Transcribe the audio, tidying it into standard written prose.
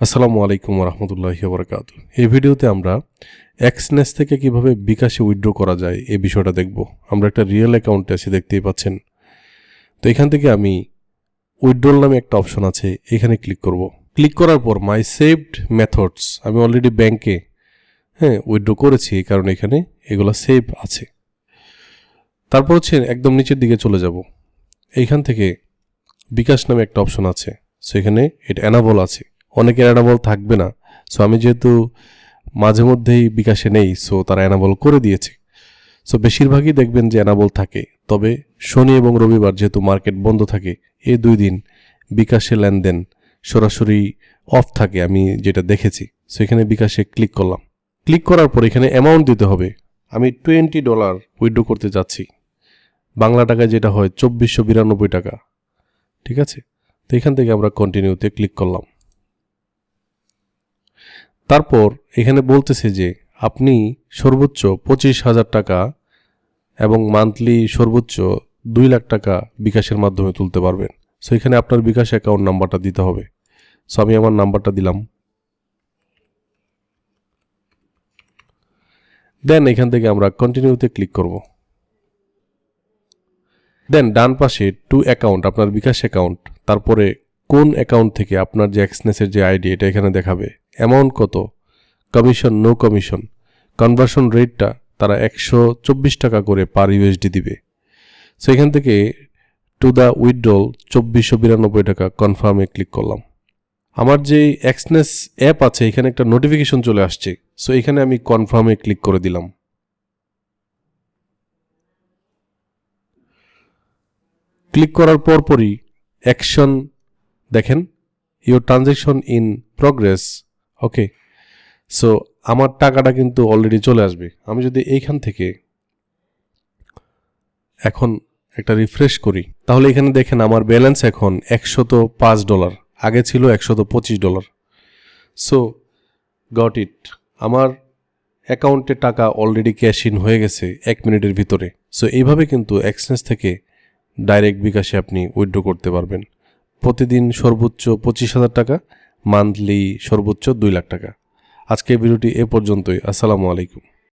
আসসালামু আলাইকুম রহমতুল্লাহি বারাকাতুহু। এই ভিডিওতে আমরা এক্সনেস থেকে কিভাবে বিকাশে উইথড্র করা যায় এই বিষয়টা দেখব। আমরা একটা রিয়েল অ্যাকাউন্টে আছি, দেখতেই পাচ্ছেন। তো এখান থেকে আমি উইথড্রল নামে একটা অপশন আছে, এখানে ক্লিক করব। ক্লিক করার পর মাই সেভড মেথডস, আমি অলরেডি ব্যাংকে উইথড্র করেছি, এই কারণে এখানে এগুলো সেভ আছে। তারপর হচ্ছে একদম নিচের দিকে চলে যাব। এইখান থেকে বিকাশ নামে একটা অপশন আছে, সো এখানে এটা অ্যানাবল আছে। অনেকের অ্যানাবল থাকবে না, সো আমি যেহেতু মাঝে মধ্যেই বিকাশে নেই, সো তারা অ্যানাবল করে দিয়েছে। সো বেশিরভাগই দেখবেন যে অ্যানাবল থাকে, তবে শনি এবং রবিবার যেহেতু মার্কেট বন্ধ থাকে, এই 2 দিন বিকাশে লেনদেন সরাসরি অফ থাকে, আমি যেটা দেখেছি। সো এখানে বিকাশে ক্লিক করলাম। ক্লিক করার পর এখানে অ্যামাউন্ট দিতে হবে। আমি $20 উইথড্র করতে যাচ্ছি, বাংলা টাকায় যেটা হয় 2492 টাকা। ঠিক আছে, তো এখান থেকে আমরা কন্টিনিউতে ক্লিক করলাম। তারপর এখানে বলতেছে যে আপনি সর্বোচ্চ 25,000 টাকা এবং মান্থলি সর্বোচ্চ 2 লাখ টাকা বিকাশের মাধ্যমে তুলতে পারবেন। সো এখানে আপনার বিকাশ অ্যাকাউন্ট নাম্বারটা দিতে হবে। সো আমি আমার নাম্বারটা দিলাম। দেন এখান থেকে আমরা কন্টিনিউতে ক্লিক করব। দেন ডান পাশে টু অ্যাকাউন্ট, আপনার বিকাশ অ্যাকাউন্ট, তারপরে কোন অ্যাকাউন্ট থেকে আপনার যে এক্সনেসের যে আইডি এটা এখানে দেখাবে, অ্যামাউন্ট কত, কমিশন, নো কমিশন, কনভার্সন রেটটা তারা 124 টাকা করে পার ইউএসডি দিবে। সো এখান থেকে টু দ্য উইথড্রল 2492 টাকা কনফার্মে ক্লিক করলাম। আমার যে এক্সনেস অ্যাপ আছে এখানে একটা নোটিফিকেশন চলে আসছে, সো এখানে আমি কনফার্মে ক্লিক করে দিলাম। ক্লিক করার পরপরই অ্যাকশন দেখেন, your transaction in progress. Okay, so আমার টাকাটা কিন্তু অলরেডি চলে আসবে। আমি যদি এইখান থেকে এখন একটা রিফ্রেশ করি, তাহলে এখানে দেখেন আমার ব্যালেন্স এখন $105, আগে ছিল $125। সো গট ইট, আমার অ্যাকাউন্টে টাকা অলরেডি ক্যাশ ইন হয়ে গেছে 1 মিনিটের ভিতরে। সো এইভাবে কিন্তু এক্সচেঞ্জ থেকে ডাইরেক্ট বিকাশে আপনি উইথড্র করতে পারবেন। প্রতিদিন সর্বোচ্চ 25,000 টাকা, মান্থলি সর্বোচ্চ 2 লাখ টাকা। আজকে ভিডিওটি এ পর্যন্তই। আসসালামু আলাইকুম।